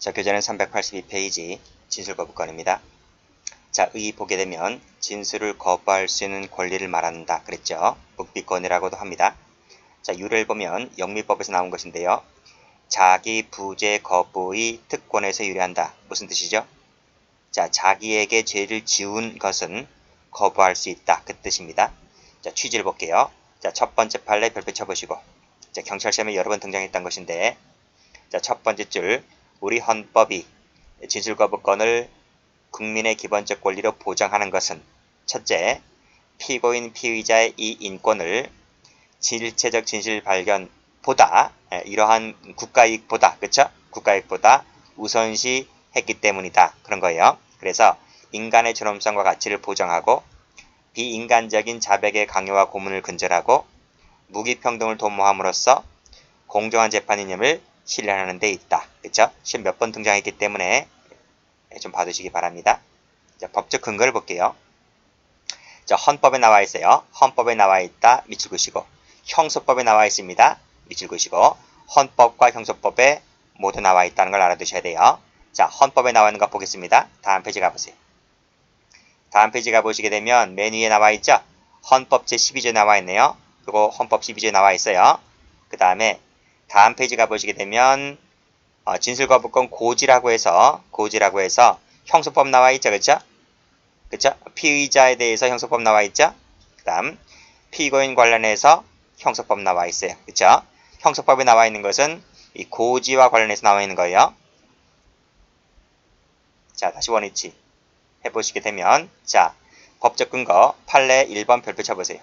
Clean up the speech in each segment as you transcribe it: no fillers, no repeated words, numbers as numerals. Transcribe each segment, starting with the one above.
자, 교재는 382페이지 진술거부권입니다. 자, 의 보게 되면 진술을 거부할 수 있는 권리를 말한다 그랬죠. 묵비권이라고도 합니다. 자, 유를 보면 영미법에서 나온 것인데요. 자기 부재 거부의 특권에서 유래한다. 무슨 뜻이죠? 자, 자기에게 죄를 지운 것은 거부할 수 있다. 그 뜻입니다. 자, 취지를 볼게요. 자, 첫 번째 판례 별표 쳐보시고, 자, 경찰시험에 여러 번 등장했던 것인데, 자, 첫 번째 줄, 우리 헌법이 진술거부권을 국민의 기본적 권리로 보장하는 것은 첫째, 피고인 피의자의 이 인권을 실체적 진실 발견보다 이러한 국가이익보다, 그쵸? 국가이익보다 우선시 했기 때문이다. 그런 거예요. 그래서 인간의 존엄성과 가치를 보장하고 비인간적인 자백의 강요와 고문을 근절하고 무기평등을 도모함으로써 공정한 재판이념을 실현하는 데 있다. 그쵸? 시험 몇 번 등장했기 때문에 좀 봐두시기 바랍니다. 자, 법적 근거를 볼게요. 자, 헌법에 나와 있어요. 헌법에 나와 있다. 밑줄 그으시고. 형소법에 나와 있습니다. 밑줄 그으시고. 헌법과 형소법에 모두 나와 있다는 걸 알아두셔야 돼요. 자, 헌법에 나와 있는 거 보겠습니다. 다음 페이지 가보세요. 다음 페이지 가보시게 되면 맨 위에 나와 있죠? 헌법 제12조에 나와 있네요. 그리고 헌법 12조에 나와 있어요. 그 다음에 다음 페이지 가보시게 되면 진술거부권 고지라고 해서 형소법 나와 있죠. 그쵸? 그쵸? 피의자에 대해서 형소법 나와 있죠? 그 다음 피고인 관련해서 형소법 나와 있어요. 그쵸? 형소법에 나와 있는 것은 이 고지와 관련해서 나와 있는 거예요. 자, 다시 원위치 해보시게 되면, 자, 법적 근거 판례 1번 별표 쳐보세요.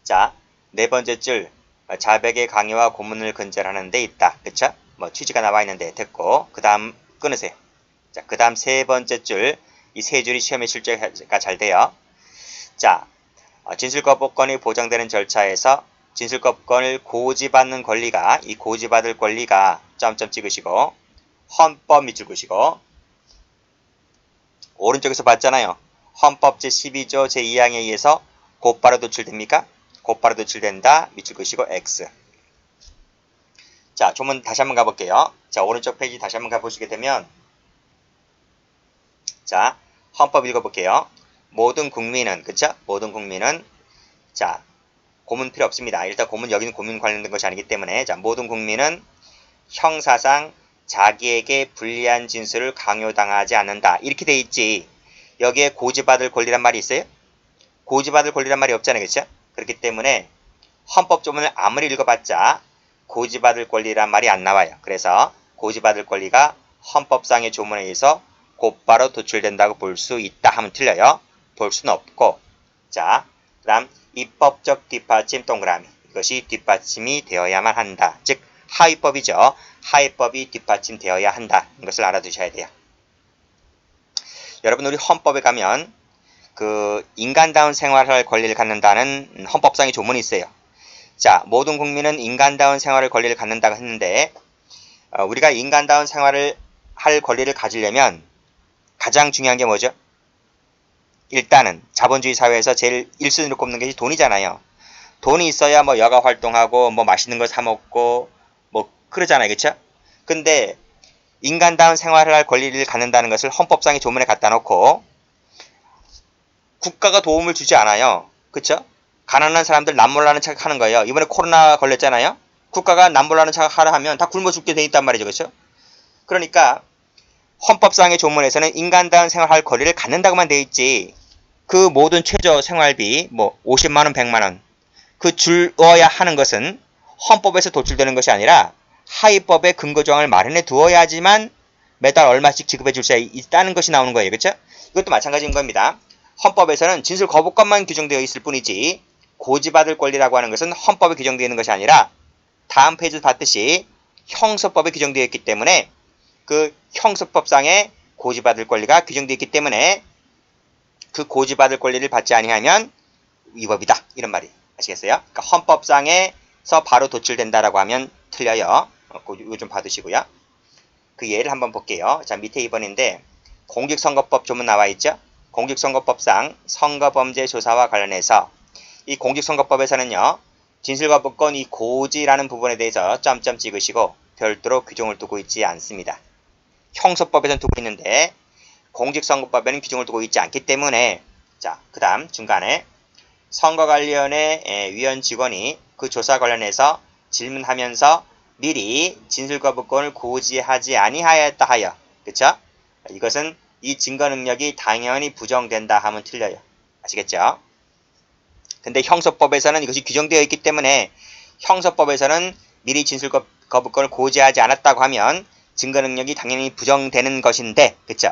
자, 네 번째 줄, 자백의 강요와 고문을 근절하는 데 있다. 그쵸? 뭐 취지가 나와 있는데 됐고, 그 다음 끊으세요. 자, 그 다음 세 번째 줄, 이 세 줄이 시험에 출제가 잘 돼요. 자, 진술거부권이 보장되는 절차에서 진술거부권을 고지받는 권리가, 이 고지받을 권리가 점점 찍으시고, 헌법 밑줄 그으시고, 오른쪽에서 봤잖아요. 헌법 제12조 제2항에 의해서 곧바로 도출됩니까? 곧바로 도출된다. 밑줄 그으시고 X. 자, 조문 다시 한번 가볼게요. 자, 오른쪽 페이지 다시 한번 가보시게 되면, 자, 헌법 읽어볼게요. 모든 국민은, 그쵸? 모든 국민은, 자, 고문 필요 없습니다. 일단 여기는 고문 관련된 것이 아니기 때문에, 자, 모든 국민은 형사상 자기에게 불리한 진술을 강요당하지 않는다. 이렇게 돼 있지. 여기에 고지받을 권리란 말이 있어요? 고지받을 권리란 말이 없잖아요. 그쵸? 그렇기 때문에 헌법 조문을 아무리 읽어봤자 고지받을 권리란 말이 안 나와요. 그래서 고지받을 권리가 헌법상의 조문에 의해서 곧바로 도출된다고 볼 수 있다 하면 틀려요. 볼 수는 없고. 자, 그 다음 입법적 뒷받침 동그라미. 이것이 뒷받침이 되어야만 한다. 즉 하위법이죠. 하위법이 뒷받침되어야 한다. 이것을 알아두셔야 돼요. 여러분, 우리 헌법에 가면 그 인간다운 생활할 권리를 갖는다는 헌법상의 조문이 있어요. 자, 모든 국민은 인간다운 생활할 권리를 갖는다고 했는데, 우리가 인간다운 생활을 할 권리를 가지려면 가장 중요한 게 뭐죠? 일단은 자본주의 사회에서 제일 1순위로 꼽는 것이 돈이잖아요. 돈이 있어야 뭐 여가 활동하고 뭐 맛있는 거 사 먹고 뭐 그러잖아요. 그쵸? 근데 인간다운 생활을 할 권리를 갖는다는 것을 헌법상의 조문에 갖다 놓고 국가가 도움을 주지 않아요. 그쵸? 가난한 사람들 남몰라는 척하는 거예요. 이번에 코로나 걸렸잖아요. 국가가 남몰라는 척하라 하면 다 굶어 죽게 돼 있단 말이죠. 그쵸? 그러니까 헌법상의 조문에서는 인간다운 생활할 권리를 갖는다고만 돼 있지, 그 모든 최저 생활비 뭐 50만원 100만원 그 줄어야 하는 것은 헌법에서 도출되는 것이 아니라 하위법의 근거조항을 마련해 두어야지만 매달 얼마씩 지급해 줄 수 있다는 것이 나오는 거예요. 그렇죠? 이것도 마찬가지인 겁니다. 헌법에서는 진술 거부권만 규정되어 있을 뿐이지 고지받을 권리라고 하는 것은 헌법에 규정되어 있는 것이 아니라 다음 페이지에서 봤듯이 형소법에 규정되어 있기 때문에 그 형소법상의 고지받을 권리가 규정되어 있기 때문에 그 고지받을 권리를 받지 아니하면 위법이다. 이런 말이 아시겠어요? 그러니까 헌법상에서 바로 도출된다라고 하면 틀려요. 이거 좀 봐두시고요. 그 예를 한번 볼게요. 자, 밑에 2번인데 공직선거법 조문 나와 있죠? 공직선거법상 선거범죄 조사와 관련해서 이 공직선거법에서는요, 진술거부권 이 고지라는 부분에 대해서 점점 찍으시고 별도로 규정을 두고 있지 않습니다. 형소법에서는 두고 있는데 공직선거법에는 규정을 두고 있지 않기 때문에 자, 그 다음 중간에 선거관리위원회 위원 직원이 그 조사 관련해서 질문하면서 미리 진술거부권을 고지하지 아니하였다 하여 그쵸? 이것은 이 증거 능력이 당연히 부정된다 하면 틀려요. 아시겠죠? 근데 형소법에서는 이것이 규정되어 있기 때문에 형소법에서는 미리 진술거부권을 고지하지 않았다고 하면 증거 능력이 당연히 부정되는 것인데 그쵸?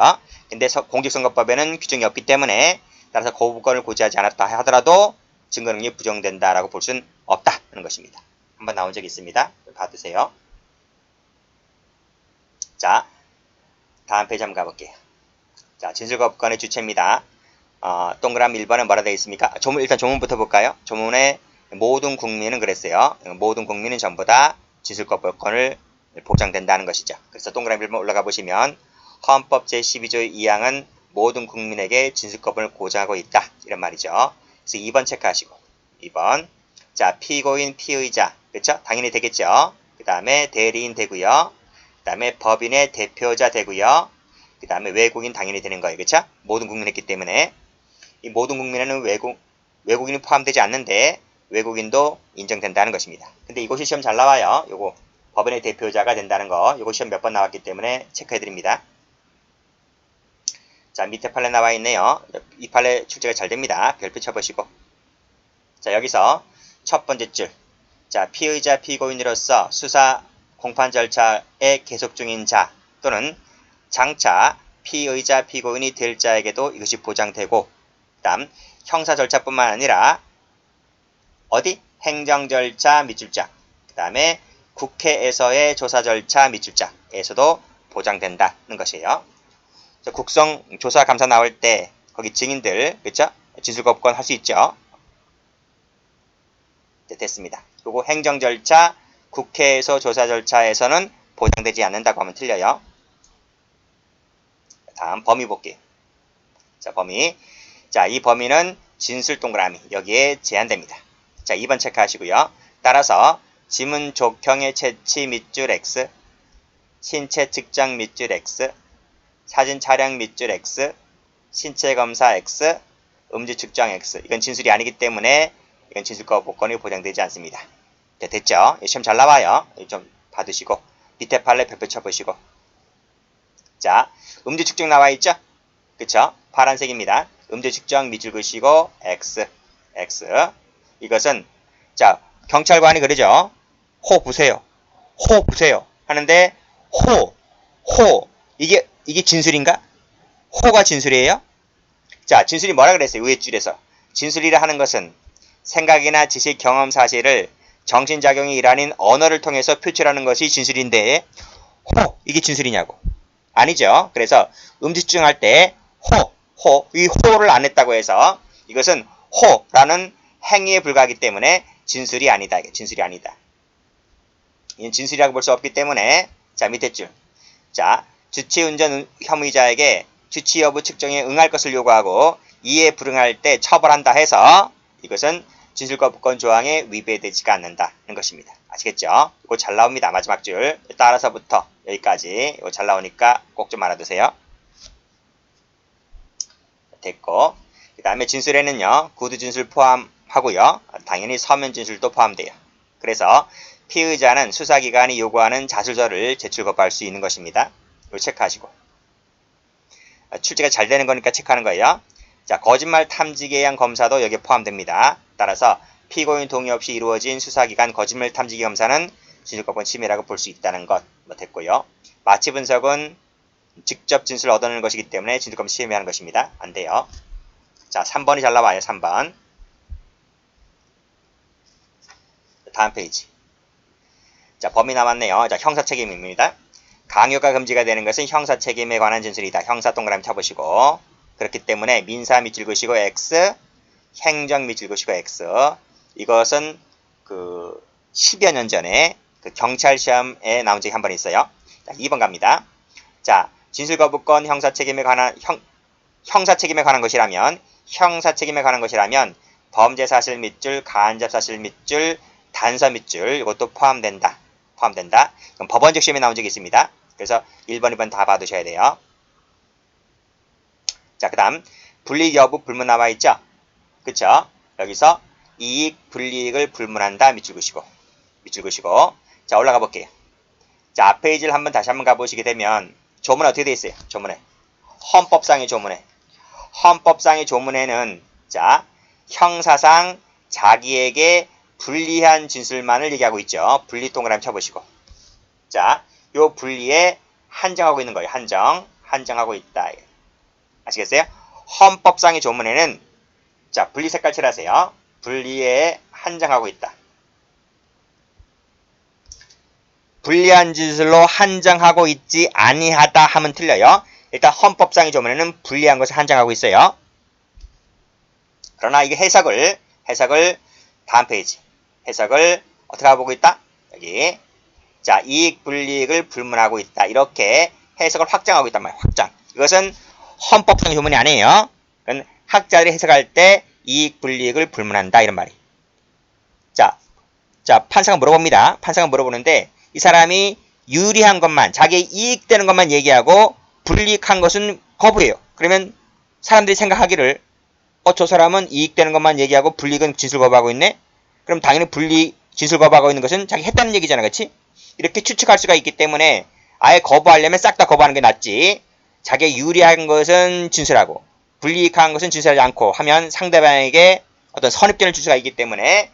근데 공직선거법에는 규정이 없기 때문에 따라서 거부권을 고지하지 않았다 하더라도 증거 능력이 부정된다라고 볼 수는 없다는 것입니다. 한번 나온 적이 있습니다. 봐두세요. 자, 다음 페이지 한번 가볼게요. 자, 진술거부권의 주체입니다. 동그라미 1번에 뭐라 되어 있습니까? 일단 조문부터 볼까요? 조문에 모든 국민은 그랬어요. 모든 국민은 전부 다 진술거부권을 보장된다는 것이죠. 그래서 동그라미 1번 올라가 보시면 헌법 제12조 2항은 모든 국민에게 진술거부권을 보장하고 있다. 이런 말이죠. 그래서 2번 체크하시고 2번 자 피고인 피의자 그렇죠? 당연히 되겠죠. 그 다음에 대리인 되고요. 그 다음에 법인의 대표자 되고요. 그 다음에 외국인 당연히 되는 거예요. 그렇죠? 모든 국민했기 때문에 이 모든 국민에는 외국인이 포함되지 않는데 외국인도 인정된다는 것입니다. 근데 이것이 시험 잘 나와요. 요거 법인의 대표자가 된다는 거 요거 시험 몇 번 나왔기 때문에 체크해드립니다. 자 밑에 판에 나와 있네요. 이 판에 출제가 잘 됩니다. 별표 쳐보시고 자 여기서 첫 번째 줄 자 피의자 피고인으로서 수사 공판 절차에 계속 중인 자 또는 장차 피의자 피고인이 될 자에게도 이것이 보장되고 그 다음 형사 절차뿐만 아니라 어디? 행정 절차 밑줄짝 그 다음에 국회에서의 조사 절차 밑줄짝에서도 보장된다는 것이에요. 국정조사 감사 나올 때 거기 증인들 그렇죠? 진술거부권 할 수 있죠. 네, 됐습니다. 그리고 행정 절차, 국회에서 조사 절차에서는 보장되지 않는다고 하면 틀려요. 다음 범위 볼게요. 자 범위. 자 이 범위는 진술 동그라미 여기에 제한됩니다. 자 2번 체크하시고요. 따라서 지문 족형의 채취 밑줄 X, 신체 측정 밑줄 X, 사진 촬영 밑줄 X, 신체 검사 X, 음주 측정 X. 이건 진술이 아니기 때문에 이건 진술거부권이 보장되지 않습니다. 네, 됐죠? 시험 잘 나와요. 좀 봐두시고 밑에 판에 별표 쳐보시고 자 음주 측정 나와 있죠? 그쵸? 파란색입니다. 음주 측정 밑줄 그시고 X, X. 이것은 자 경찰관이 그러죠. 호 부세요. 호 부세요. 하는데 호 이게 진술인가? 호가 진술이에요? 자, 진술이 뭐라 그랬어요? 위에 줄에서. 진술이라 하는 것은 생각이나 지식, 경험, 사실을 정신작용이 일환인 언어를 통해서 표출하는 것이 진술인데 이게 진술이냐고. 아니죠. 그래서 음주증할 때 이 호를 안 했다고 해서 이것은 호라는 행위에 불과하기 때문에 진술이 아니다. 이게 진술이 아니다. 이는 진술이라고 볼 수 없기 때문에 자, 밑에 줄. 자, 주치운전 혐의자에게 주치 여부 측정에 응할 것을 요구하고 이에 불응할 때 처벌한다 해서 이것은 진술거부권 조항에 위배되지가 않는다는 것입니다. 아시겠죠? 이거 잘 나옵니다. 마지막 줄. 따라서부터 여기까지 이거 잘 나오니까 꼭 좀 알아두세요. 됐고 그 다음에 진술에는요. 구두진술 포함하고요. 당연히 서면 진술도 포함돼요. 그래서 피의자는 수사기관이 요구하는 자술서를 제출 거부할 수 있는 것입니다. 이거 체크하시고 출제가 잘 되는 거니까 체크하는 거예요. 자, 거짓말 탐지기에 의한 검사도 여기에 포함됩니다. 따라서 피고인 동의 없이 이루어진 수사기관 거짓말 탐지기 검사는 진술거부권 침해라고 볼 수 있다는 것 됐고요. 마취 분석은 직접 진술을 얻어내는 것이기 때문에 진술거부권 침해하는 것입니다. 안 돼요. 자, 3번이 잘 나와요. 3번. 다음 페이지. 자, 범위 남았네요. 자, 형사책임입니다. 강요가 금지가 되는 것은 형사책임에 관한 진술이다. 형사 동그라미 쳐보시고 그렇기 때문에 민사 밑줄 그시고 X, 행정 밑줄 그시고 X. 이것은 그 10여 년 전에 그 경찰 시험에 나온 적이 한 번 있어요. 자, 2번 갑니다. 자, 진술거부권 형사책임에 관한 형사책임에 관한 것이라면 범죄사실 밑줄, 간접사실 밑줄, 단서 밑줄 이것도 포함된다. 포함된다. 그럼 법원적 시험에 나온 적이 있습니다. 그래서 1번, 2번 다 봐두셔야 돼요. 자, 그 다음 불이익 여부 불문 나와 있죠? 그쵸? 여기서 이익, 불이익을 불문한다. 밑줄 그으시고. 자, 올라가 볼게요. 자, 앞 페이지를 다시 한번 가보시게 되면 조문 어떻게 되어 있어요? 조문에. 헌법상의 조문에. 헌법상의 조문에는 자, 형사상 자기에게 불리한 진술만을 얘기하고 있죠. 분리 동그라미 쳐보시고. 자, 요 분리에 한정하고 있는 거예요. 한정하고 있다. 아시겠어요? 헌법상의 조문에는 자, 분리 색깔 칠하세요. 분리에 한정하고 있다. 불리한 진술로 한정하고 있지 아니하다 하면 틀려요. 일단 헌법상의 조문에는 불리한 것을 한정하고 있어요. 그러나 이게 해석을 다음 페이지. 해석을 어떻게 하고 있다? 여기. 자, 이익, 불이익을 불문하고 있다. 이렇게 해석을 확장하고 있단 말이에요. 확장. 이것은 헌법상 조문이 아니에요. 그건 학자들이 해석할 때 이익, 불이익을 불문한다. 이런 말이. 자, 판사가 물어봅니다. 판사가 물어보는데 이 사람이 유리한 것만, 자기의 이익되는 것만 얘기하고 불이익한 것은 거부해요. 그러면 사람들이 생각하기를 저 사람은 이익되는 것만 얘기하고 불이익은 진술 거부하고 있네? 그럼 당연히 진술 거부하고 있는 것은 자기 했다는 얘기잖아. 그치? 이렇게 추측할 수가 있기 때문에 아예 거부하려면 싹 다 거부하는 게 낫지. 자기의 유리한 것은 진술하고 불이익한 것은 진술하지 않고 하면 상대방에게 어떤 선입견을 줄 수가 있기 때문에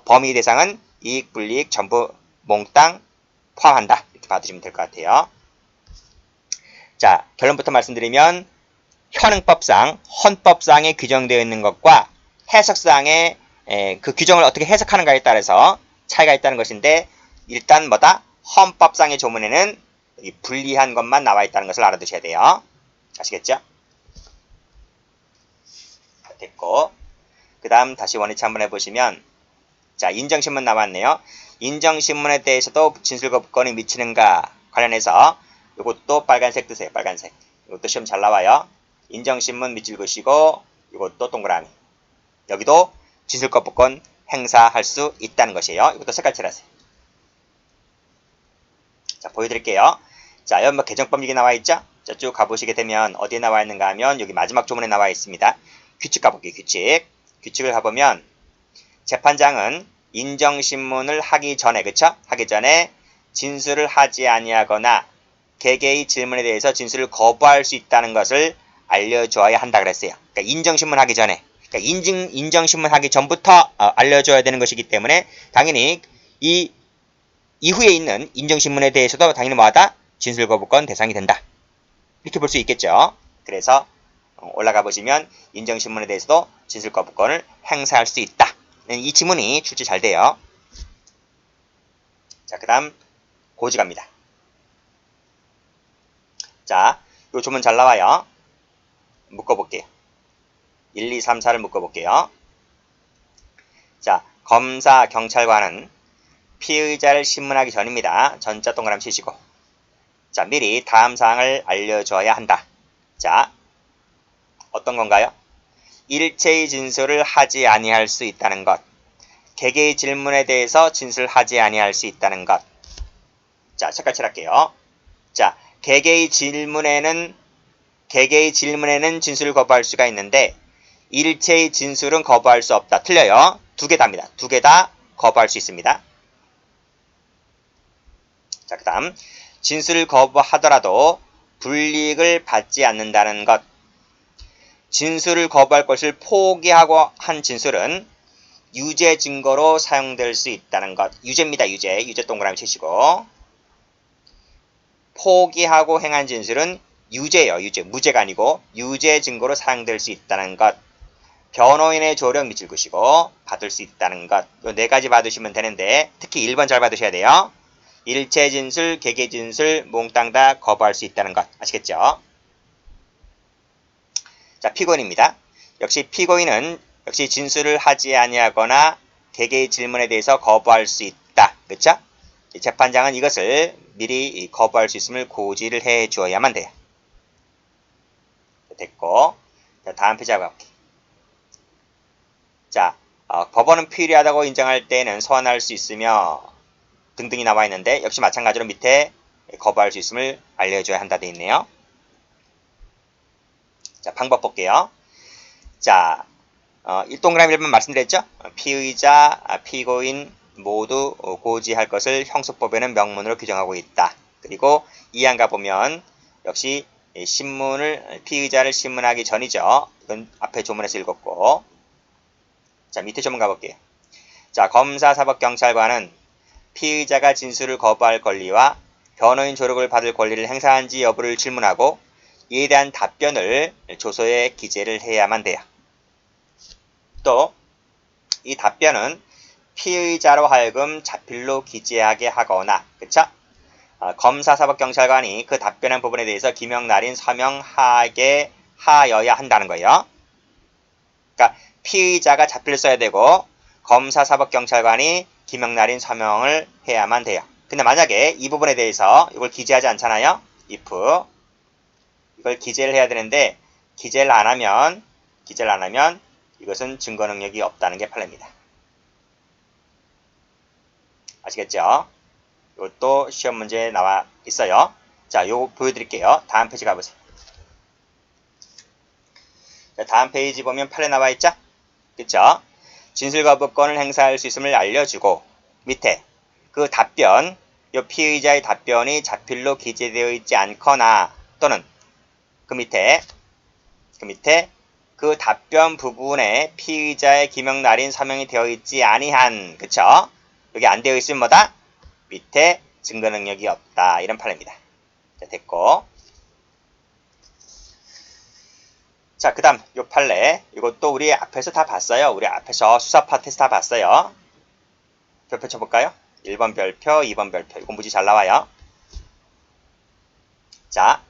범위 대상은 이익, 불이익 전부 몽땅 포함한다. 이렇게 봐두시면 될 것 같아요. 자, 결론부터 말씀드리면 현행법상, 헌법상에 규정되어 있는 것과 해석상의 그 규정을 어떻게 해석하는가에 따라서 차이가 있다는 것인데 일단 뭐다? 헌법상의 조문에는 불리한 것만 나와 있다는 것을 알아두셔야 돼요. 아시겠죠? 됐고 그 다음 다시 원위치 한번 해보시면 자, 인정신문 나왔네요. 인정신문에 대해서도 진술거부권이 미치는가 관련해서 이것도 빨간색 뜨세요. 빨간색. 이것도 시험 잘 나와요. 인정신문 밑줄 그으시고 이것도 동그라미. 여기도 진술거부권 행사할 수 있다는 것이에요. 이것도 색깔 칠하세요. 자, 보여드릴게요. 자, 여기 개정법 얘기 나와 있죠? 자, 쭉 가보시게 되면 어디에 나와 있는가 하면 여기 마지막 조문에 나와 있습니다. 규칙 가볼게요. 규칙을 가보면 재판장은 인정신문을 하기 전에, 그쵸? 하기 전에 진술을 하지 아니하거나 개개의 질문에 대해서 진술을 거부할 수 있다는 것을 알려줘야 한다 그랬어요. 그러니까 인정신문 하기 전에, 그러니까 인정신문 하기 전부터 알려줘야 되는 것이기 때문에 당연히 이 이후에 있는 인정신문에 대해서도 당연히 뭐하다? 진술거부권 대상이 된다. 이렇게 볼 수 있겠죠. 그래서 올라가 보시면 인정신문에 대해서도 진술거부권을 행사할 수 있다. 이 지문이 출제 잘 돼요. 자, 그 다음 고지 갑니다. 자, 요 조문 잘 나와요. 묶어볼게요. 1, 2, 3, 4를 묶어볼게요. 자, 검사, 경찰관은 피의자를 신문하기 전입니다. 전자 동그라미 치시고. 자, 미리 다음 사항을 알려줘야 한다. 자, 어떤 건가요? 일체의 진술을 하지 아니할 수 있다는 것. 개개의 질문에 대해서 진술하지 아니할 수 있다는 것. 자, 색깔 칠할게요. 자, 개개의 질문에는 진술을 거부할 수가 있는데 일체의 진술은 거부할 수 없다. 틀려요. 두 개 다입니다. 두 개 다 거부할 수 있습니다. 자, 그 다음 진술을 거부하더라도 불이익을 받지 않는다는 것. 진술을 거부할 것을 포기하고 한 진술은 유죄 증거로 사용될 수 있다는 것. 유죄입니다. 유죄 동그라미 치시고. 포기하고 행한 진술은 유죄예요. 무죄가 아니고 유죄 증거로 사용될 수 있다는 것. 변호인의 조력 밑줄 그으시고 받을 수 있다는 것. 이 네 가지 받으시면 되는데 특히 1번 잘 받으셔야 돼요. 일체 진술, 개개 진술 몽땅 다 거부할 수 있다는 것. 아시겠죠? 자, 피고인입니다. 역시 피고인은 역시 진술을 하지 아니하거나 개개의 질문에 대해서 거부할 수 있다. 그렇죠? 재판장은 이것을 미리 거부할 수 있음을 고지를 해 주어야만 돼요. 됐고, 자, 다음 페이지 가볼게요. 자, 법원은 필요하다고 인정할 때에는 소환할 수 있으며 등등이 나와 있는데 역시 마찬가지로 밑에 거부할 수 있음을 알려줘야 한다 돼 있네요. 자, 방법 볼게요. 자, 동그라미 1번 말씀드렸죠? 피의자, 피고인 모두 고지할 것을 형소법에는 명문으로 규정하고 있다. 그리고 2항 가보면 역시 피의자를 신문하기 전이죠. 이건 앞에 조문에서 읽었고. 자, 밑에 조문 가볼게요. 자, 검사, 사법, 경찰관은 피의자가 진술을 거부할 권리와 변호인 조력을 받을 권리를 행사한지 여부를 질문하고 이에 대한 답변을 조서에 기재를 해야만 돼요. 또 이 답변은 피의자로 하여금 자필로 기재하게 하거나, 그쵸? 검사, 사법, 경찰관이 그 답변한 부분에 대해서 기명, 날인, 서명하게 하여야 한다는 거예요. 그러니까 피의자가 자필을 써야 되고 검사, 사법, 경찰관이 기명, 날인, 서명을 해야만 돼요. 근데 만약에 이 부분에 대해서 이걸 기재하지 않잖아요. if 이걸 기재를 해야 되는데 기재를 안 하면 이것은 증거 능력이 없다는 게 판례입니다. 아시겠죠? 이것도 시험 문제에 나와 있어요. 자, 요거 보여드릴게요. 다음 페이지 가보세요. 자, 다음 페이지 보면 판례 나와 있죠? 그쵸? 진술거부권을 행사할 수 있음을 알려주고 밑에 그 답변, 요 피의자의 답변이 자필로 기재되어 있지 않거나 또는 그 밑에 그 답변 부분에 피의자의 기명, 날인, 서명이 되어 있지 아니한, 그쵸? 여기 안 되어 있으면 뭐다? 밑에 증거 능력이 없다. 이런 판례입니다. 자, 됐고. 자, 그 다음 요 판례. 이것도 우리 앞에서 다 봤어요. 우리 앞에서 수사 파트에서 다 봤어요. 별표 쳐볼까요? 1번 별표, 2번 별표. 이거 무지 잘 나와요. 자,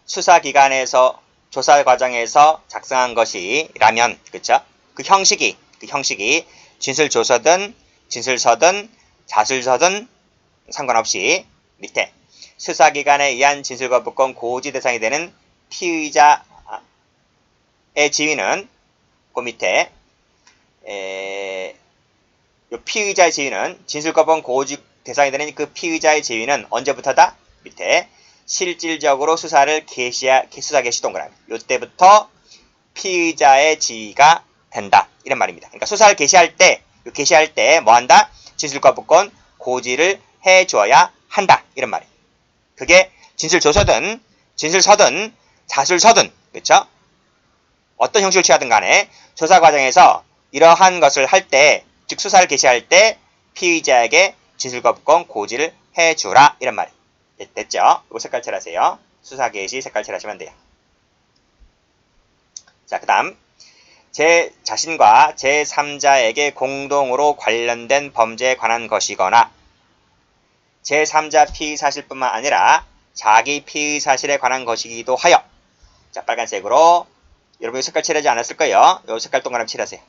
수사기관에서 조사 과정에서 작성한 것이라면, 그쵸? 그 형식이 진술조서든 진술서든 자술서든 상관없이 밑에 수사기관에 의한 진술거부권 고지 대상이 되는 피의자의 지위는 그 밑에 피의자의 지위는 진술거부권 고지 대상이 되는 그 피의자의 지위는 언제부터다? 밑에 실질적으로 수사를 수사 개시 동그라미. 이때부터 피의자의 지위가 된다. 이런 말입니다. 그러니까 수사를 개시할 때 뭐 한다? 진술거부권 고지를 해줘야 한다. 이런 말이에요. 그게 진술조서든 진술서든 자술서든, 그렇죠? 어떤 형식을 취하든 간에 조사 과정에서 이러한 것을 할 때, 즉 수사를 개시할 때 피의자에게 진술거부권 고지를 해주라. 이런 말이에요. 됐죠? 이거 색깔칠 하세요. 수사 개시 색깔칠 하시면 돼요. 자, 그 다음 제 자신과 제3자에게 공동으로 관련된 범죄에 관한 것이거나 제3자 피의사실뿐만 아니라 자기 피의사실에 관한 것이기도 하여. 자, 빨간색으로 여러분 색깔 칠하지 않았을 거예요. 요 색깔 동그라미 칠하세요.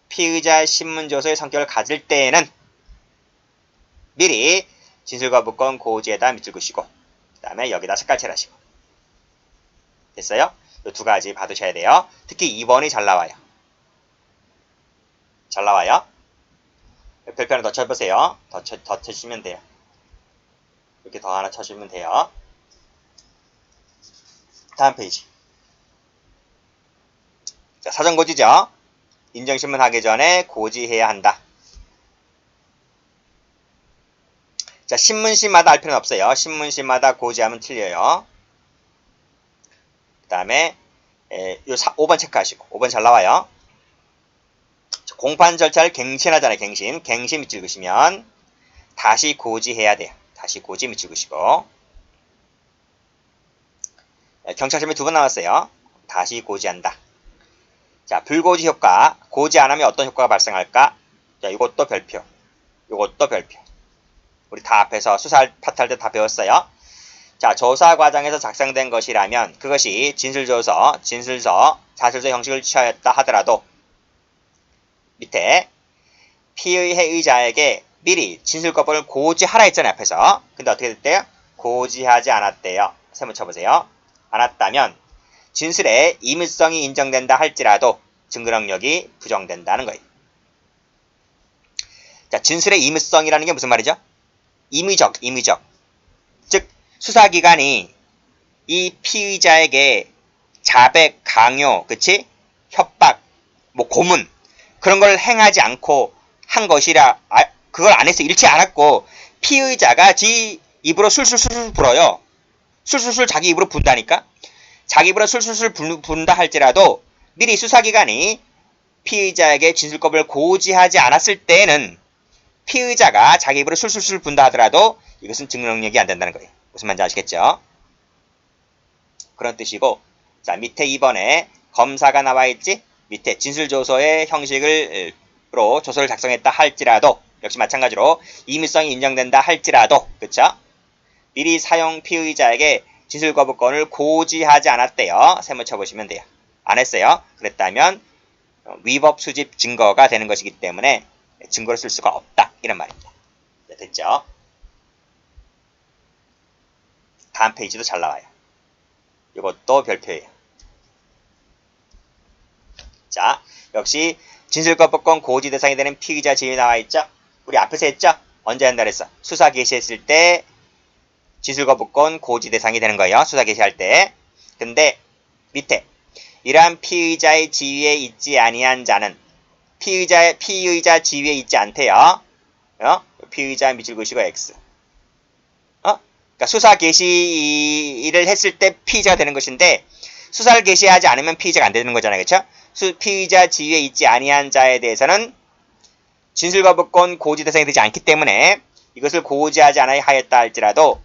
피의자의 신문조서의 성격을 가질 때에는 미리 진술거부권 고지에다 밑줄 그으시고 그 다음에 여기다 색깔 칠하시고. 됐어요? 이 두 가지 받으셔야 돼요. 특히 2번이 잘 나와요. 잘 나와요. 별표 하나 더 쳐보세요. 더 쳐주시면 돼요. 이렇게 더 하나 쳐주면 돼요. 다음 페이지. 자, 사전고지죠. 인정신문 하기 전에 고지해야 한다. 자, 신문시마다 할 필요는 없어요. 신문시마다 고지하면 틀려요. 그 다음에 요 5번 체크하시고 5번 잘 나와요. 공판 절차를 갱신하잖아요. 갱신 밑줄 그으시면 다시 고지해야 돼요. 다시 고지 밑줄 그으시고 경찰시험에 2번 나왔어요. 다시 고지한다. 자, 불고지 효과. 고지 안 하면 어떤 효과가 발생할까? 자, 이것도 별표. 이것도 별표. 우리 다 앞에서 수사 파트 할 때 다 배웠어요. 자, 조사 과정에서 작성된 것이라면 그것이 진술조서, 진술서, 자술서 형식을 취하였다 하더라도 밑에 피의의 의자에게 미리 진술거부를 고지하라 했잖아요. 앞에서. 근데 어떻게 됐대요? 고지하지 않았대요. 세모 쳐보세요. 않았다면 진술의 임의성이 인정된다 할지라도 증거 능력이 부정된다는 거예요. 자, 진술의 임의성이라는 게 무슨 말이죠? 임의적. 즉 수사기관이 이 피의자에게 자백, 강요, 그치? 협박, 뭐 고문 그런 걸 행하지 않고 한 것이라 그걸 안 해서 잃지 않았고 피의자가 지 입으로 술술술 불어요. 술술술 자기 입으로 분다니까. 자기 입으로 술술술 분다 할지라도 미리 수사기관이 피의자에게 진술겁을 고지하지 않았을 때에는 피의자가 자기 입으로 술술술 분다 하더라도 이것은 증거 능력이 안 된다는 거예요. 무슨 말인지 아시겠죠? 그런 뜻이고, 자 밑에 2번에 검사가 나와 있지? 밑에 진술조서의 형식으로 조서를 작성했다 할지라도 역시 마찬가지로 임의성이 인정된다 할지라도 그쵸? 미리 사용 피의자에게 진술거부권을 고지하지 않았대요. 세모 쳐보시면 돼요. 안 했어요. 그랬다면 위법 수집 증거가 되는 것이기 때문에 증거를 쓸 수가 없다. 이런 말입니다. 네, 됐죠? 다음 페이지도 잘 나와요. 이것도 별표예요. 자, 역시 진술거부권 고지 대상이 되는 피의자 지위 나와 있죠? 우리 앞에서 했죠? 언제 한다 그랬어? 수사 개시했을 때 진술거부권 고지 대상이 되는 거예요. 수사 개시할 때. 근데 밑에 이러한 피의자의 지위에 있지 아니한 자는 피의자 지위에 있지 않대요. 피의자 밑줄 그으시고 X. 그러니까 수사 개시를 했을 때 피의자가 되는 것인데 수사를 개시하지 않으면 피의자가 안 되는 거잖아요. 그렇죠? 피의자 지위에 있지 아니한 자에 대해서는 진술거부권 고지 대상이 되지 않기 때문에 이것을 고지하지 않아야 하였다 할지라도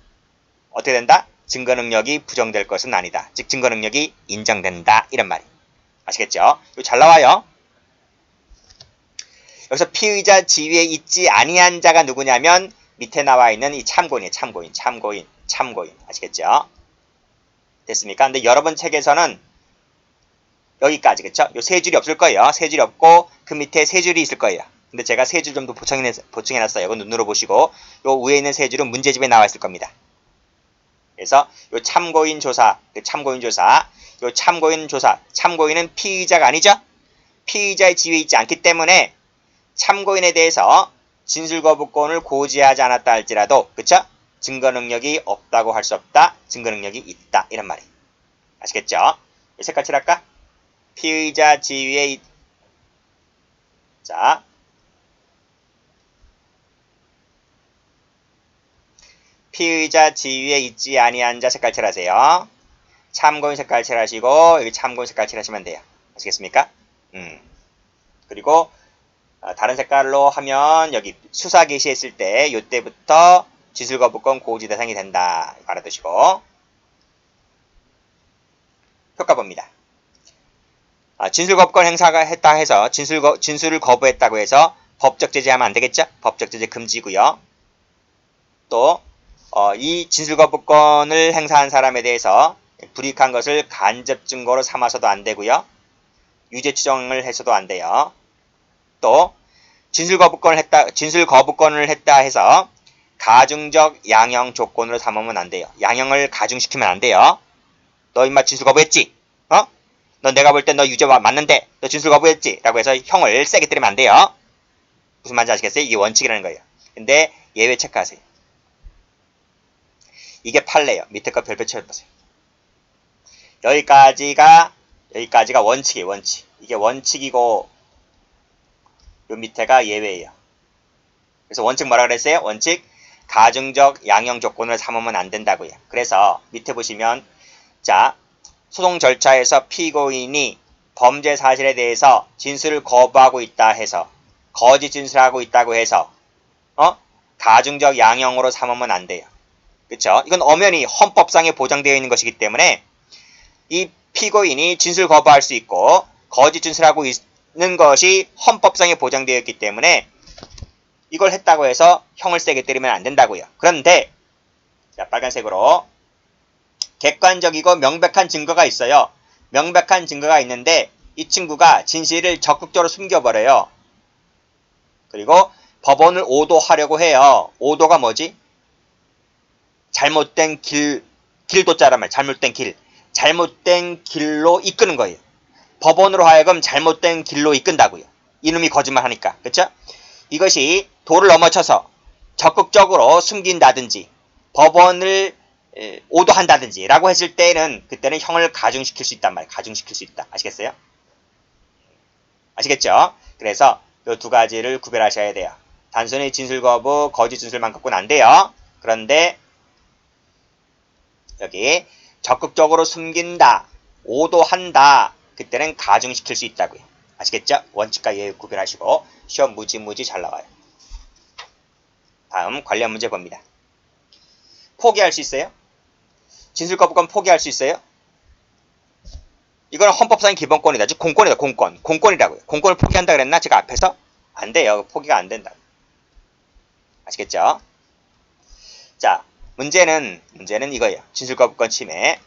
어떻게 된다? 증거 능력이 부정될 것은 아니다. 즉 증거 능력이 인정된다. 이런 말이. 아시겠죠? 이거 잘 나와요. 여기서 피의자 지위에 있지 아니한 자가 누구냐면 밑에 나와 있는 이 참고인이에요. 참고인. 아시겠죠? 됐습니까? 근데 여러분 책에서는 여기까지, 그쵸? 요 세 줄이 없을 거예요. 세 줄이 없고 그 밑에 세 줄이 있을 거예요. 근데 제가 세 줄 정도 보충해놨어요. 이건 눈으로 보시고 요 위에 있는 세 줄은 문제집에 나와 있을 겁니다. 그래서 요 참고인 조사, 참고인은 피의자가 아니죠? 피의자의 지위에 있지 않기 때문에 참고인에 대해서 진술거부권을 고지하지 않았다 할지라도 그쵸? 증거 능력이 없다고 할 수 없다. 증거 능력이 있다. 이런 말이에요. 아시겠죠? 이 색깔 칠할까? 피의자 지위에 자 피의자 지위에 있지 아니한 자 색깔 칠하세요. 참고인 색깔 칠하시고 여기 참고인 색깔 칠하시면 돼요. 아시겠습니까? 그리고 다른 색깔로 하면 여기 수사 개시했을 때 이때부터 진술거부권 고지 대상이 된다. 알아두시고 효과 봅니다. 진술거부권 행사가 했다 해서 진술을 거부했다고 해서 법적 제재하면 안 되겠죠? 법적 제재 금지고요. 또 이 진술거부권을 행사한 사람에 대해서 불이익한 것을 간접 증거로 삼아서도 안 되고요. 유죄 추정을 해서도 안 돼요. 또 진술거부권을 했다 해서 가중적 양형 조건으로 삼으면 안 돼요. 양형을 가중시키면 안 돼요. 너 임마 진술 거부했지? 너 내가 볼 땐 너 유죄 맞는데 너 진술 거부했지? 라고 해서 형을 세게 때리면 안 돼요. 무슨 말인지 아시겠어요? 이게 원칙이라는 거예요. 근데 예외 체크하세요. 이게 판례예요. 밑에 거 별표 쳐보세요. 여기까지가 원칙이에요. 원칙. 이게 원칙이고 요 밑에가 예외예요. 그래서 원칙 뭐라 그랬어요? 원칙 가중적 양형 조건을 삼으면 안 된다고요. 그래서 밑에 보시면 자 소송 절차에서 피고인이 범죄 사실에 대해서 진술을 거부하고 있다 해서 거짓 진술하고 있다고 해서 가중적 양형으로 삼으면 안 돼요. 그렇죠? 이건 엄연히 헌법상에 보장되어 있는 것이기 때문에 이 피고인이 진술 거부할 수 있고 거짓 진술하고 있는 것이 헌법상에 보장되어 있기 때문에 이걸 했다고 해서 형을 세게 때리면 안 된다고요. 그런데 자, 빨간색으로 객관적이고 명백한 증거가 있어요. 명백한 증거가 있는데 이 친구가 진실을 적극적으로 숨겨버려요. 그리고 법원을 오도하려고 해요. 오도가 뭐지? 잘못된 길도자란 말, 잘못된 길로 이끄는 거예요. 법원으로 하여금 잘못된 길로 이끈다고요. 이놈이 거짓말하니까, 그렇죠? 이것이 도를 넘어쳐서 적극적으로 숨긴다든지 법원을 오도한다든지 라고 했을 때는 그때는 형을 가중시킬 수 있단 말이에요. 가중시킬 수 있다. 아시겠어요? 아시겠죠? 그래서 이 두 가지를 구별하셔야 돼요. 단순히 진술거부, 거짓 진술만 갖고는 안 돼요. 그런데 여기 적극적으로 숨긴다, 오도한다, 그때는 가중시킬 수 있다고요. 아시겠죠? 원칙과 예의 구별하시고 시험 무지 잘 나와요. 다음 관련 문제 봅니다. 포기할 수 있어요? 진술거부권 포기할 수 있어요? 이건 헌법상 기본권이다. 즉 공권이다. 공권. 공권이라고요. 공권을 포기한다 그랬나? 제가 앞에서? 안 돼요. 포기가 안 된다. 아시겠죠? 자, 문제는 이거예요. 진술거부권 침해.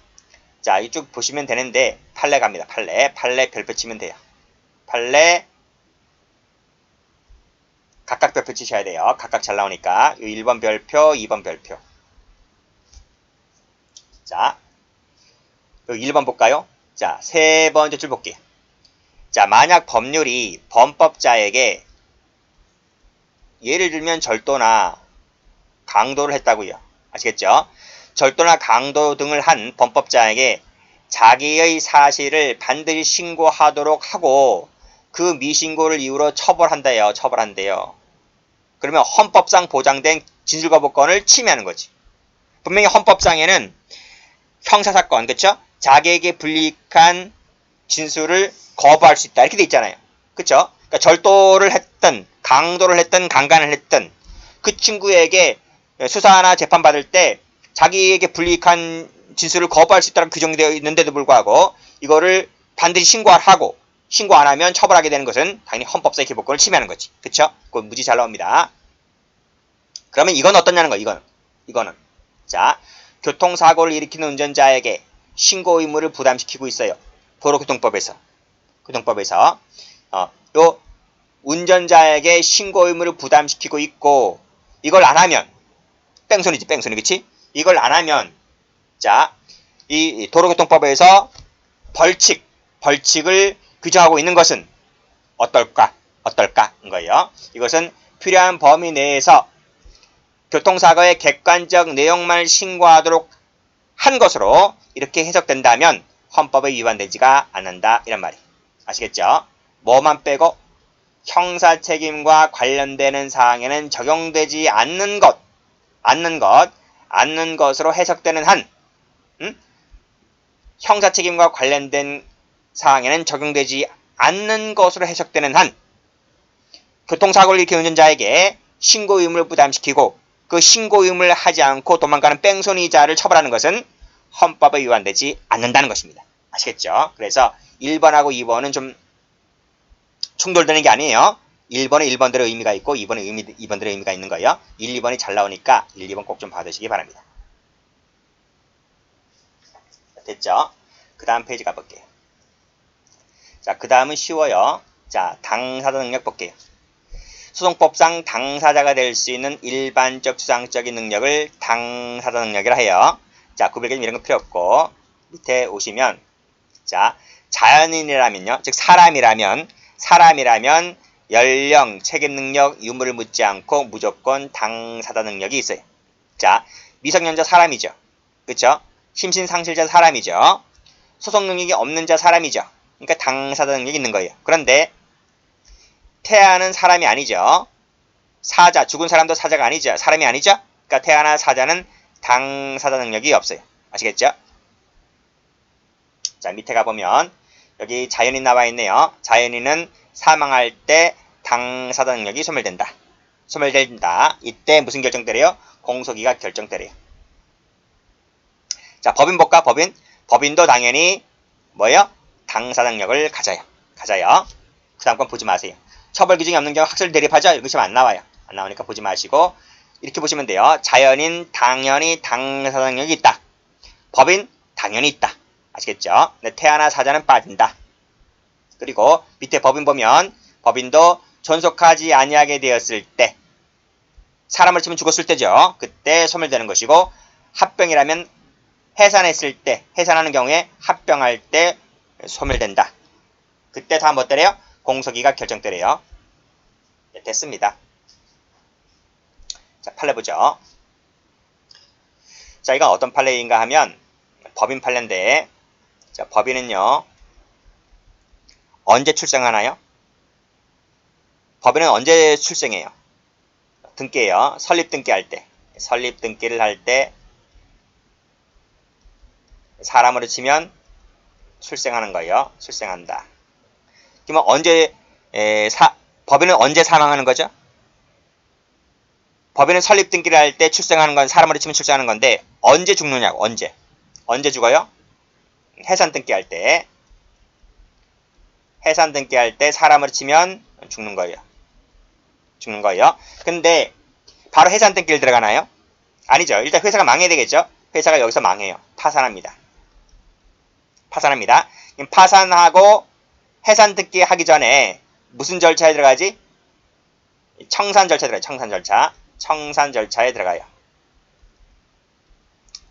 자, 이쪽 보시면 되는데 판례 갑니다. 판례 별표 치면 돼요. 판례 각각 별표 치셔야 돼요. 각각 잘 나오니까 1번 별표, 2번 별표. 자, 1번 볼까요? 자, 세 번째 줄 볼게요. 자, 만약 법률이 범법자에게 예를 들면 절도나 강도를 했다고요. 아시겠죠? 절도나 강도 등을 한 범법자에게 자기의 사실을 반드시 신고하도록 하고 그 미신고를 이유로 처벌한대요. 처벌한대요. 그러면 헌법상 보장된 진술거부권을 침해하는 거지. 분명히 헌법상에는 형사사건, 그쵸? 자기에게 불이익한 진술을 거부할 수 있다. 이렇게 돼 있잖아요. 그쵸? 그러니까 절도를 했든 강도를 했든 강간을 했든 그 친구에게 수사나 재판받을 때 자기에게 불이익한 진술을 거부할 수 있다는 규정되어 있는데도 불구하고 이거를 반드시 신고하고 신고 안 하면 처벌하게 되는 것은 당연히 헌법상의 기본권을 침해하는 거지. 그쵸? 그건 무지 잘 나옵니다. 그러면 이건 어떠냐는 거예요. 이거는. 자, 교통사고를 일으키는 운전자에게 신고 의무를 부담시키고 있어요. 도로교통법에서. 요 운전자에게 신고 의무를 부담시키고 있고 이걸 안 하면 뺑소니지, 뺑소니. 그치? 이걸 안 하면 자, 이 도로교통법에서 벌칙을 규정하고 있는 것은 어떨까? 인 거예요. 이것은 필요한 범위 내에서 교통사고의 객관적 내용만 신고하도록 한 것으로 이렇게 해석된다면 헌법에 위반되지가 않는다. 이란 말이에요. 아시겠죠? 뭐만 빼고 형사책임과 관련되는 사항에는 적용되지 않는 것으로 해석되는 한 형사책임과 관련된 사항에는 적용되지 않는 것으로 해석되는 한 교통사고를 일으킨 운전자에게 신고 의무를 부담시키고 그 신고 의무를 하지 않고 도망가는 뺑소니자를 처벌하는 것은 헌법에 위반되지 않는다는 것입니다. 아시겠죠? 그래서 1번하고 2번은 좀 충돌되는 게 아니에요. 1번에 1번대로 의미가 있고 2번에 2번대로 의미가 있는 거예요. 1, 2번이 잘 나오니까 1, 2번 꼭 좀 봐두시기 바랍니다. 됐죠? 그 다음 페이지 가볼게요. 자, 그 다음은 쉬워요. 자, 당사자 능력 볼게요. 소송법상 당사자가 될 수 있는 일반적 수상적인 능력을 당사자 능력이라 해요. 자, 구별개념 이런 거 필요 없고 밑에 오시면 자, 자연인이라면요. 즉 사람이라면 연령, 책임 능력, 유무를 묻지 않고 무조건 당사자 능력이 있어요. 자, 미성년자 사람이죠. 그쵸? 심신상실자 사람이죠. 소송 능력이 없는 자 사람이죠. 그러니까 당사자 능력이 있는 거예요. 그런데 태아는 사람이 아니죠. 사자, 죽은 사람도 사자가 아니죠. 사람이 아니죠. 그러니까 태아나 사자는 당사자 능력이 없어요. 아시겠죠? 자, 밑에 가보면 여기 자연인 나와 있네요. 자연인은 사망할 때 당사자 능력이 소멸된다. 이때 무슨 결정되래요? 공소기각 결정되래요. 자, 법인 볼까? 법인도 당연히 뭐예요? 당사자 능력을 가져요. 그 다음 건 보지 마세요. 처벌 규정이 없는 경우 학설 대립하죠? 이런 것이 안 나와요. 안 나오니까 보지 마시고 이렇게 보시면 돼요. 자연인 당연히 당사자 능력이 있다. 법인 당연히 있다. 아시겠죠? 근데 태아나 사자는 빠진다. 그리고 밑에 법인 보면 법인도 존속하지 아니하게 되었을 때 사람을 치면 죽었을 때죠. 그때 소멸되는 것이고 합병이라면 해산하는 경우에 합병할 때 소멸된다. 그때 다 뭐 때려요? 공소기각 결정 때려요. 네, 됐습니다. 자, 판례 보죠. 자, 이건 어떤 판례인가 하면 법인 판례인데, 자, 법인은요, 언제 출생하나요? 법인은 언제 출생해요? 등기예요. 설립 등기할 때. 설립 등기를 할 때 사람으로 치면 출생하는 거예요. 출생한다. 그러면 법인은 언제 사망하는 거죠? 법인은 설립 등기를 할 때 출생하는 건 사람으로 치면 출생하는 건데 언제 죽느냐고. 언제 죽어요? 해산 등기할 때. 해산 등기할 때 사람으로 치면 죽는 거예요. 근데 바로 해산 등기를 들어가나요? 아니죠. 일단 회사가 망해야 되겠죠. 회사가 여기서 망해요. 파산합니다. 그럼 파산하고 해산 등기 하기 전에 무슨 절차에 들어가지? 청산 절차에 들어가요. 청산 절차에 들어가요.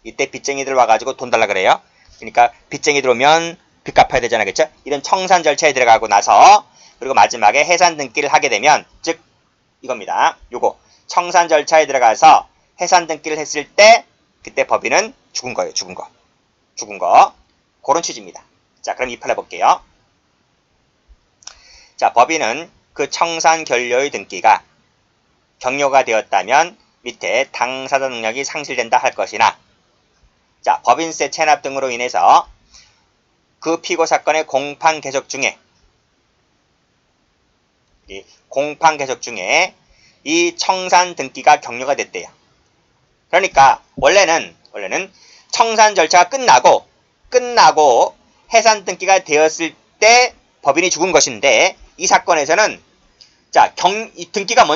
이때 빚쟁이들 와가지고 돈 달라 그래요. 그러니까 빚쟁이들 오면 빚 갚아야 되잖아요. 그렇죠? 이런 청산 절차에 들어가고 나서 그리고 마지막에 해산 등기를 하게 되면 즉 이겁니다. 요거 청산 절차에 들어가서 해산 등기를 했을 때 그때 법인은 죽은 거예요. 죽은 거. 그런 취지입니다. 자, 그럼 이 판례 볼게요. 자, 법인은 그 청산 결료의 등기가 경료가 되었다면 밑에 당사자 능력이 상실된다 할 것이나 자, 법인세 체납 등으로 인해서 그 피고 사건의 공판 계속 중에 이 청산 등기가 경료가 됐대요. 그러니까 원래는 청산 절차가 끝나고 해산 등기가 되었을 때 법인이 죽은 것인데 이 사건에서는 자, 이 등기가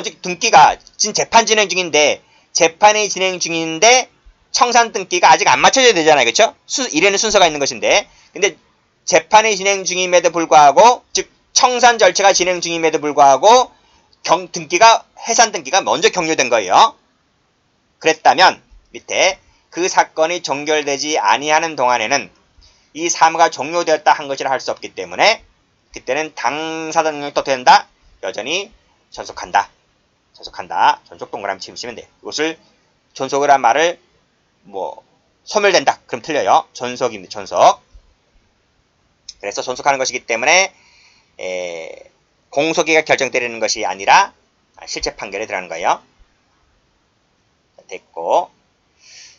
지금 재판 진행 중인데 재판이 진행 중인데 청산 등기가 아직 안 맞춰져야 되잖아요. 그렇죠? 이래는 순서가 있는 것인데 근데 재판이 진행 중임에도 불구하고 즉 청산 절차가 진행 중임에도 불구하고 해산 등기가 먼저 경료된 거예요. 그랬다면 밑에 그 사건이 종결되지 아니하는 동안에는 이 사무가 종료되었다 한 것이라 할 수 없기 때문에 그때는 당사자 능력이 또 된다. 여전히 존속한다. 존속 동그라미 치시면 돼요. 이것을 존속을 한 말을 소멸된다. 그럼 틀려요. 존속입니다. 존속. 그래서 존속하는 것이기 때문에 공소기가 결정되는 것이 아니라 실체 판결에 들어가는 거예요. 됐고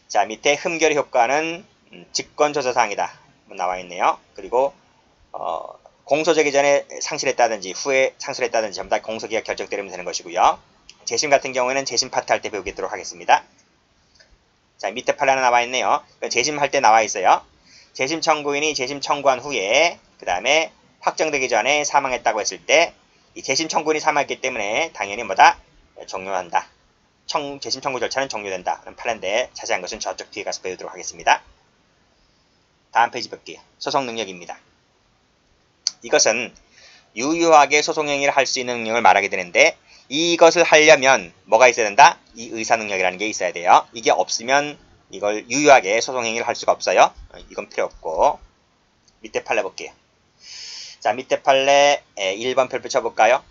자 밑에 흠결의 효과는 직권조사사항이다 나와 있네요. 그리고 공소되기 전에 상실했다든지 후에 상실했다든지 전부 다 공소기가 결정되면 되는 것이고요. 재심 같은 경우에는 재심 파트 할 때 배우도록 하겠습니다. 자 밑에 판례 하나 나와 있네요. 재심할 때 나와 있어요. 재심 청구인이 재심 청구한 후에 그 다음에 확정되기 전에 사망했다고 했을 때 이 재심 청구인이 사망했기 때문에 당연히 종료한다. 재심 청구 절차는 종료된다. 그런 판례인데 자세한 것은 저쪽 뒤에 가서 배우도록 하겠습니다. 다음 페이지 볼게요. 소송 능력입니다. 이것은 유효하게 소송 행위를 할 수 있는 능력을 말하게 되는데 이것을 하려면 뭐가 있어야 된다? 이 의사 능력이라는 게 있어야 돼요. 이게 없으면 이걸 유효하게 소송 행위를 할 수가 없어요. 이건 필요 없고 밑에 판례 볼게요. 자 밑에 판례 1번 별표 쳐볼까요?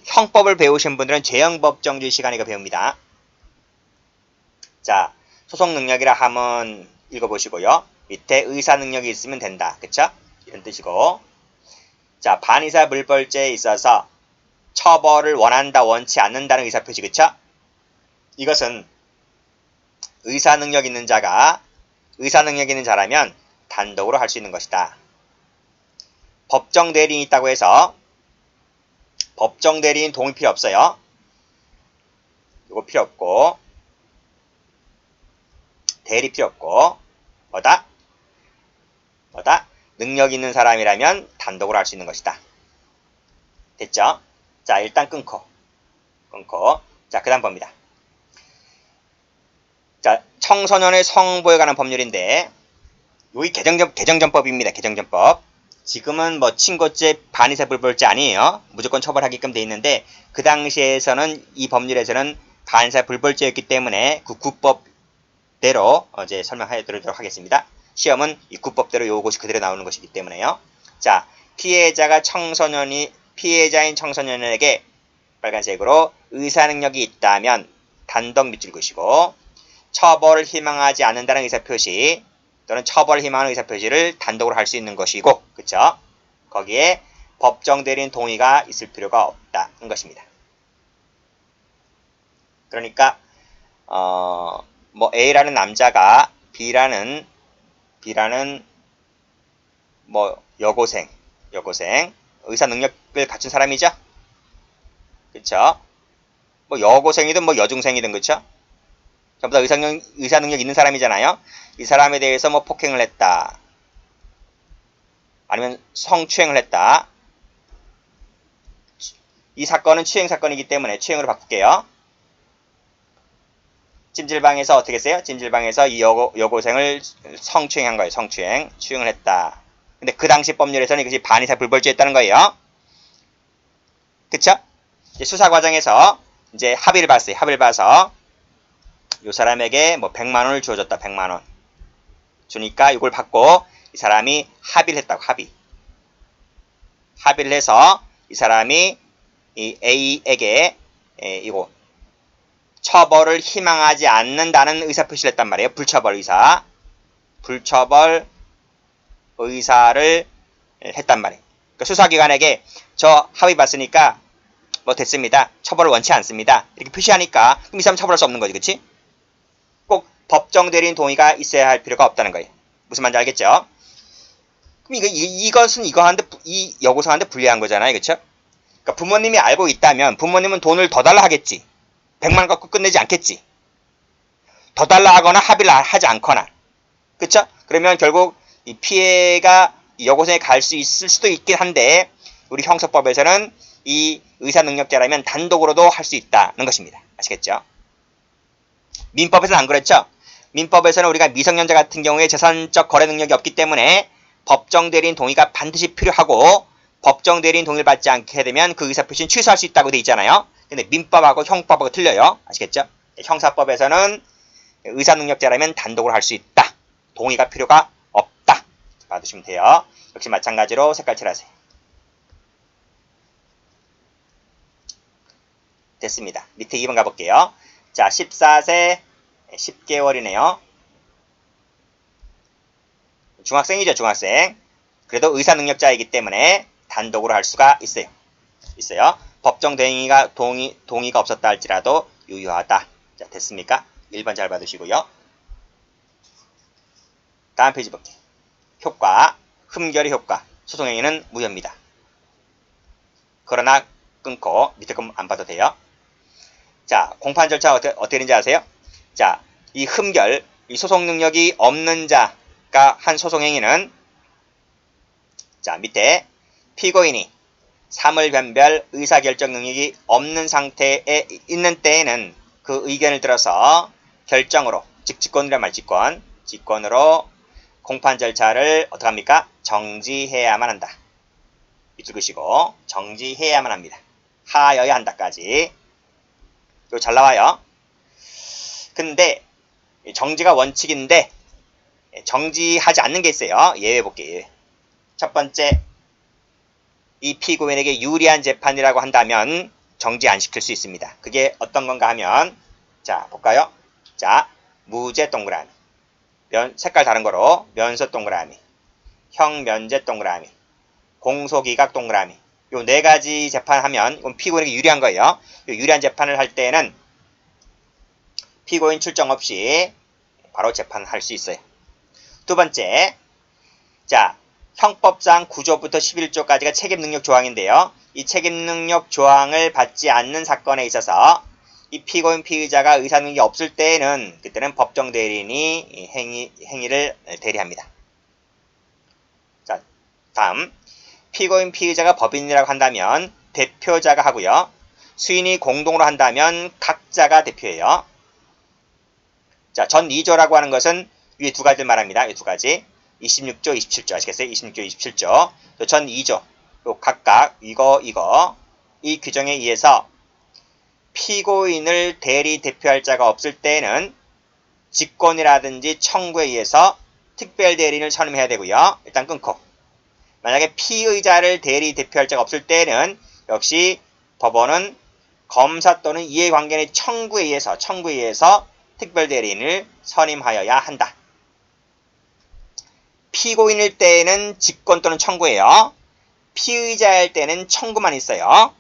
형법을 배우신 분들은 죄형법정주의 시간에 이거 배웁니다. 자 소송 능력이라 하면 읽어보시고요. 밑에 의사 능력이 있으면 된다. 그쵸? 이런 뜻이고 자 반의사 불벌죄에 있어서 처벌을 원한다 원치 않는다는 의사표시. 그쵸? 이것은 의사 능력 있는 자라면 단독으로 할 수 있는 것이다. 법정 대리인이 있다고 해서 법정 대리인 동의 필요 없어요. 이거 필요 없고 대리 필요 없고 뭐다? 능력 있는 사람이라면 단독으로 할 수 있는 것이다. 됐죠? 자 일단 끊고 자 그 다음 봅니다. 자 청소년의 성보호에 관한 법률인데 여기 개정전법입니다. 개정전법. 지금은 친고죄, 반의사 불벌죄 아니에요. 무조건 처벌하게끔 돼 있는데 그 당시에서는 이 법률에서는 반의사 불벌죄였기 때문에 그 구법대로 이제 설명해 드리도록 하겠습니다. 시험은 이 구법대로 요것이 그대로 나오는 것이기 때문에요. 자 피해자인 청소년에게 빨간색으로 의사능력이 있다면 단독 밑줄 그으시고 처벌을 희망하지 않는다는 의사표시 또는 처벌을 희망하는 의사표시를 단독으로 할 수 있는 것이고 그쵸? 거기에 법정 대리인 동의가 있을 필요가 없다는 것입니다. 그러니까 뭐 A라는 남자가 B라는 뭐 여고생 의사 능력을 갖춘 사람이죠. 그쵸? 뭐 여고생이든 뭐 여중생이든 그쵸? 전부 다 의사 능력 있는 사람이잖아요. 이 사람에 대해서 뭐 폭행을 했다. 아니면 성추행을 했다. 이 사건은 추행 사건이기 때문에 추행으로 바꿀게요. 찜질방에서 어떻게 했어요? 찜질방에서 이 여고생을 성추행한 거예요. 추행을 했다. 근데 그 당시 법률에서는 이것이 반의사 불벌죄였다는 거예요. 그쵸? 이제 수사 과정에서 이제 합의를 봤어요. 합의를 봐서 이 사람에게 뭐 100만 원을 주어줬다. 100만 원. 주니까 이걸 받고 이 사람이 합의를 했다고. 합의를 해서 이 사람이 이 A에게 이거 처벌을 희망하지 않는다는 의사표시를 했단 말이에요. 불처벌 의사를 했단 말이에요. 그러니까 수사기관에게 저 합의 봤으니까 뭐 됐습니다. 처벌을 원치 않습니다. 이렇게 표시하니까 그럼 이 사람 처벌할 수 없는 거지. 그치? 꼭 법정 대리인 동의가 있어야 할 필요가 없다는 거예요. 무슨 말인지 알겠죠? 그럼 이것은 이거 하는데 이 여고생한테 불리한 거잖아요. 그쵸? 그러니까 부모님이 알고 있다면 부모님은 돈을 더 달라 하겠지. 100만 갖고 끝내지 않겠지. 더 달라 하거나 합의를 하지 않거나. 그쵸? 그러면 결국 이 피해가 여고생에 갈 수 있을 수도 있긴 한데 우리 형사법에서는 이 의사 능력자라면 단독으로도 할 수 있다는 것입니다. 아시겠죠? 민법에서는 안 그렇죠? 민법에서는 우리가 미성년자 같은 경우에 재산적 거래 능력이 없기 때문에 법정 대리인 동의가 반드시 필요하고 법정 대리인 동의를 받지 않게 되면 그 의사표시는 취소할 수 있다고 돼 있잖아요. 근데 민법하고 형법하고 틀려요. 아시겠죠? 형사법에서는 의사 능력자라면 단독으로 할 수 있다. 동의가 필요가 없다. 받으시면 돼요. 역시 마찬가지로 색깔 칠하세요. 됐습니다. 밑에 2번 가볼게요. 자, 14세 10개월이네요. 중학생이죠, 중학생. 그래도 의사 능력자이기 때문에 단독으로 할 수가 있어요. 법정 동의가 없었다 할지라도 유효하다. 자, 됐습니까? 1번 잘 받으시고요. 다음 페이지 볼게요. 효과, 흠결의 효과. 소송행위는 무효입니다. 그러나 끊고 밑에 거 안 봐도 돼요. 자, 공판 절차 어떻게 되는지 아세요? 자, 이 흠결, 이 소송 능력이 없는 자가 한 소송행위는 자, 밑에 피고인이 사물변별 의사결정 능력이 없는 상태에 있는 때에는 그 의견을 들어서 결정으로, 즉 직권이란 말 직권으로 공판 절차를 어떻게 합니까? 정지해야만 한다. 밑줄 그시고 정지해야만 합니다. 하여야 한다까지. 이거 잘 나와요. 근데 정지가 원칙인데 정지하지 않는 게 있어요. 예외 볼게요. 첫 번째, 이 피고인에게 유리한 재판이라고 한다면 정지 안 시킬 수 있습니다. 그게 어떤 건가 하면 자, 볼까요? 자, 무죄 동그라미, 색깔 다른 거로 면소 동그라미, 형면제 동그라미, 공소기각 동그라미. 요 네 가지 재판하면 이건 피고인에게 유리한 거예요. 요 유리한 재판을 할 때는 피고인 출정 없이 바로 재판할 수 있어요. 두 번째, 자, 형법상 9조부터 11조까지가 책임능력 조항인데요. 이 책임능력 조항을 받지 않는 사건에 있어서 이 피고인 피의자가 의사능력이 없을 때에는 그때는 법정 대리인이 행위를 대리합니다. 자, 다음 피고인 피의자가 법인이라고 한다면 대표자가 하고요. 수인이 공동으로 한다면 각자가 대표예요. 자, 전 2조라고 하는 것은 위에 두 가지를 말합니다. 이 두 가지. 26조, 27조 아시겠어요? 26조, 27조. 전 2조. 각각 이거 이 규정에 의해서 피고인을 대리 대표할 자가 없을 때에는 직권이라든지 청구에 의해서 특별 대리인을 선임해야 되고요. 일단 끊고. 만약에 피의자를 대리 대표할 자가 없을 때에는 역시 법원은 검사 또는 이해관계인의 청구에 의해서 특별대리인을 선임하여야 한다. 피고인일 때는 직권 또는 청구예요. 피의자일 때는 청구만 있어요.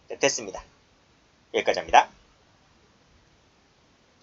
네, 됐습니다. 여기까지 합니다.